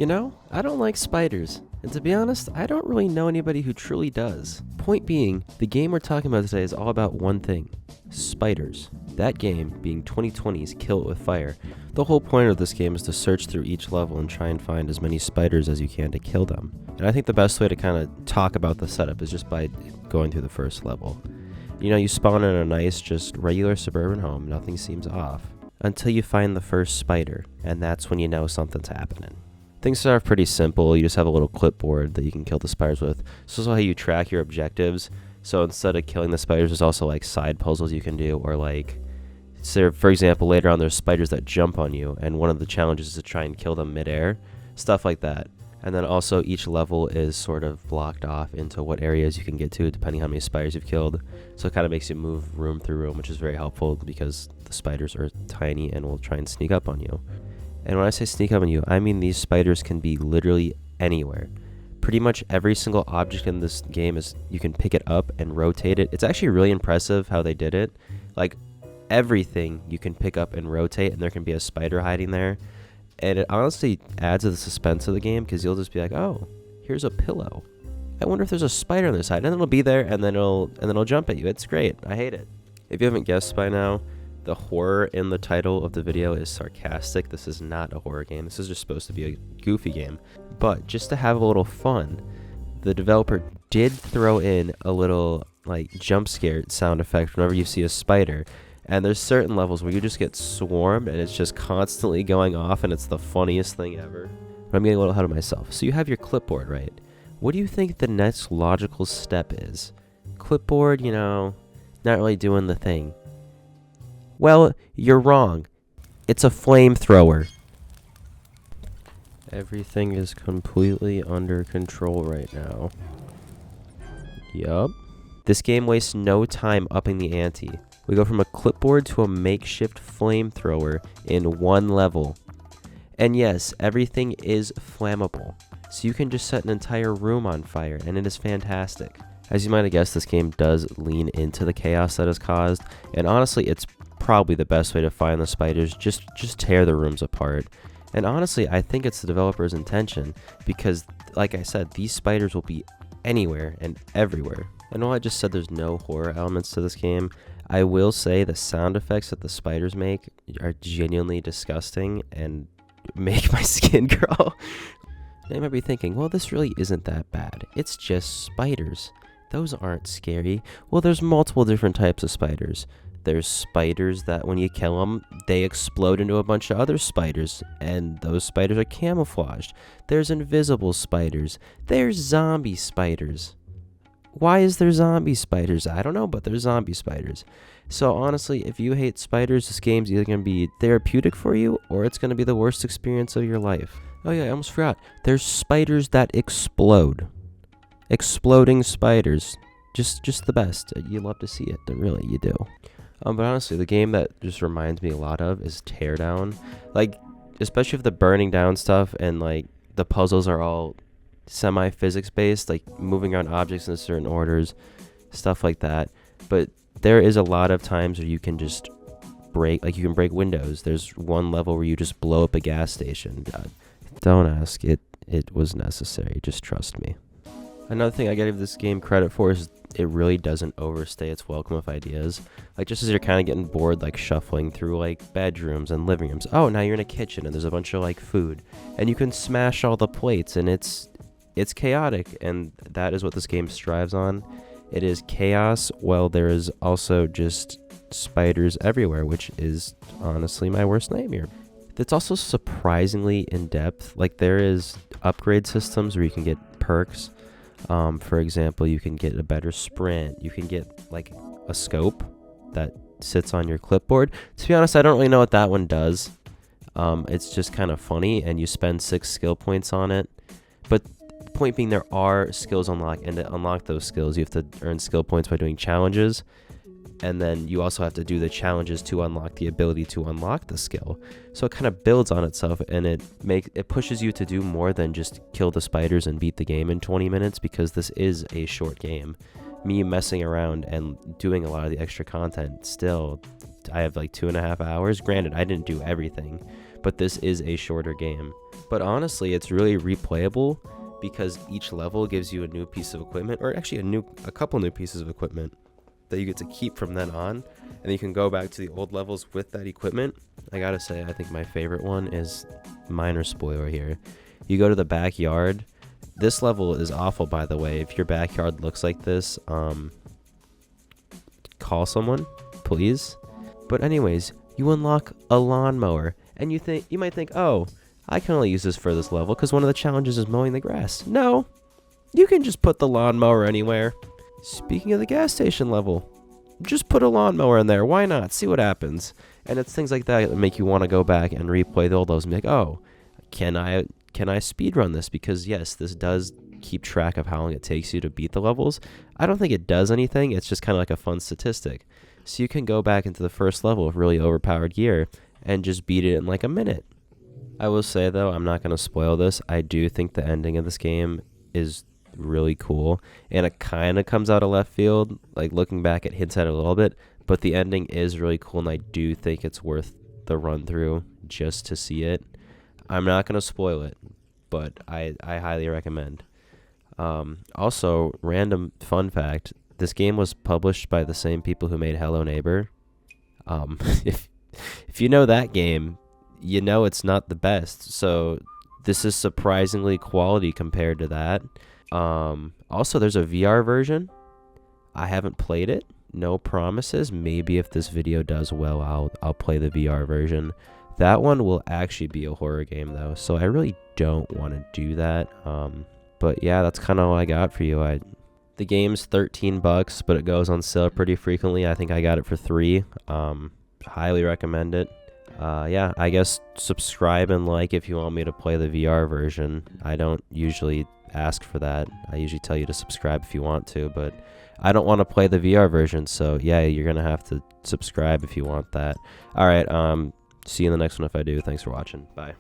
You know, I don't like spiders, and to be honest, I don't really know anybody who truly does. Point being, the game we're talking about today is all about one thing: spiders. That game being 2020's Kill It With Fire. The whole point of this game is to search through each level and try and find as many spiders as you can to kill them. And I think the best way to kind of talk about the setup is just by going through the first level. You know, you spawn in a nice, just regular suburban home, nothing seems off, until you find the first spider, and that's when you know something's happening. Things start off pretty simple. You just have a little clipboard that you can kill the spiders with. This is how you track your objectives. So instead of killing the spiders, there's also like side puzzles you can do, or like, so for example, later on there's spiders that jump on you, and one of the challenges is to try and kill them midair, stuff like that. And then also each level is sort of blocked off into what areas you can get to depending how many spiders you've killed. So it kind of makes you move room through room, which is very helpful because the spiders are tiny and will try and sneak up on you. And when I say sneak up on you, I mean these spiders can be literally anywhere. Pretty much every single object in this game is you can pick it up and rotate it. It's actually really impressive how they did it. Like, everything you can pick up and rotate, and there can be a spider hiding there. And it honestly adds to the suspense of the game, because you'll just be like, oh, here's a pillow. I wonder if there's a spider on the side. And then it'll be there, and then it'll jump at you. It's great. I hate it. If you haven't guessed by now, the horror in the title of the video is sarcastic. This is not a horror game. This is just supposed to be a goofy game. But just to have a little fun, the developer did throw in a little like jump scare sound effect whenever you see a spider. And there's certain levels where you just get swarmed and it's just constantly going off, and it's the funniest thing ever. But I'm getting a little ahead of myself. So you have your clipboard, right? What do you think the next logical step is? Clipboard, you know, not really doing the thing. Well, you're wrong. It's a flamethrower. Everything is completely under control right now. Yup. This game wastes no time upping the ante. We go from a clipboard to a makeshift flamethrower in one level. And yes, everything is flammable. So you can just set an entire room on fire, and it is fantastic. As you might have guessed, this game does lean into the chaos that is caused, and honestly, it's probably the best way to find the spiders. Just tear the rooms apart. And honestly, I think it's the developer's intention, because like I said, these spiders will be anywhere and everywhere. I know I just said there's no horror elements to this game. I will say the sound effects that the spiders make are genuinely disgusting and make my skin crawl. Now you might be thinking, well, this really isn't that bad. It's just spiders. Those aren't scary. Well, there's multiple different types of spiders. There's spiders that when you kill them, they explode into a bunch of other spiders, and those spiders are camouflaged. There's invisible spiders. There's zombie spiders. Why is there zombie spiders? I don't know, but there's zombie spiders. So honestly, if you hate spiders, this game's either going to be therapeutic for you, or it's going to be the worst experience of your life. Oh yeah, I almost forgot. There's spiders that explode. Exploding spiders. Just the best. You love to see it. Really, you do. But honestly, the game that just reminds me a lot of is Teardown. Like, especially with the burning down stuff, and like the puzzles are all semi-physics based, like moving around objects in certain orders, stuff like that. But there is a lot of times where you can just break windows. There's one level where you just blow up a gas station. Don't ask. It was necessary. Just trust me. Another thing I gotta give this game credit for is it really doesn't overstay its welcome with ideas. Like, just as you're kind of getting bored, like shuffling through like bedrooms and living rooms, oh, now you're in a kitchen and there's a bunch of like food, and you can smash all the plates, and it's chaotic, and that is what this game strives on. It is chaos, while there is also just spiders everywhere, which is honestly my worst nightmare. It's also surprisingly in depth. Like, there is upgrade systems where you can get perks. For example, you can get a better sprint. You can get like a scope that sits on your clipboard. To be honest, I don't really know what that one does. It's just kind of funny, and you spend 6 skill points on it. But point being, there are skills unlocked, and to unlock those skills, you have to earn skill points by doing challenges. And then you also have to do the challenges to unlock the ability to unlock the skill. So it kind of builds on itself, and it pushes you to do more than just kill the spiders and beat the game in 20 minutes, because this is a short game. Me messing around and doing a lot of the extra content, still, I have like 2.5 hours. Granted, I didn't do everything, but this is a shorter game. But honestly, it's really replayable because each level gives you a new piece of equipment, or actually a couple new pieces of equipment that you get to keep from then on, and you can go back to the old levels with that equipment. I gotta say, I think my favorite one is, minor spoiler here, you go to the backyard. This level is awful, by the way. If your backyard looks like this, call someone, please. But anyways, you unlock a lawnmower, and you might think, oh, I can only use this for this level because one of the challenges is mowing the grass. No, you can just put the lawnmower anywhere. Speaking of the gas station level, just put a lawnmower in there. Why not? See what happens. And it's things like that that make you want to go back and replay the old levels and be like, oh, can I speedrun this? Because yes, this does keep track of how long it takes you to beat the levels. I don't think it does anything. It's just kind of like a fun statistic. So you can go back into the first level of really overpowered gear and just beat it in like a minute. I will say, though, I'm not going to spoil this. I do think the ending of this game is really cool, and it kind of comes out of left field. Like, looking back, it hints at it a little bit, but the ending is really cool, and I do think it's worth the run through just to see it. I'm not going to spoil it, but I highly recommend. Also, random fun fact, this game was published by the same people who made Hello Neighbor. If you know that game, you know it's not the best, so this is surprisingly quality compared to that. Also, there's a VR version. I haven't played it. No promises. Maybe if this video does well, I'll play the VR version. That one will actually be a horror game, though, so I really don't want to do that. But yeah, that's kind of all I got for you. The game's $13, but it goes on sale pretty frequently. I think I got it for $3. Highly recommend it. Yeah, I guess subscribe and like if you want me to play the VR version. I don't usually ask for that. I usually tell you to subscribe if you want to, but I don't want to play the VR version, so yeah, you're gonna have to subscribe if you want that. All right, see you in the next one if I do. Thanks for watching. Bye.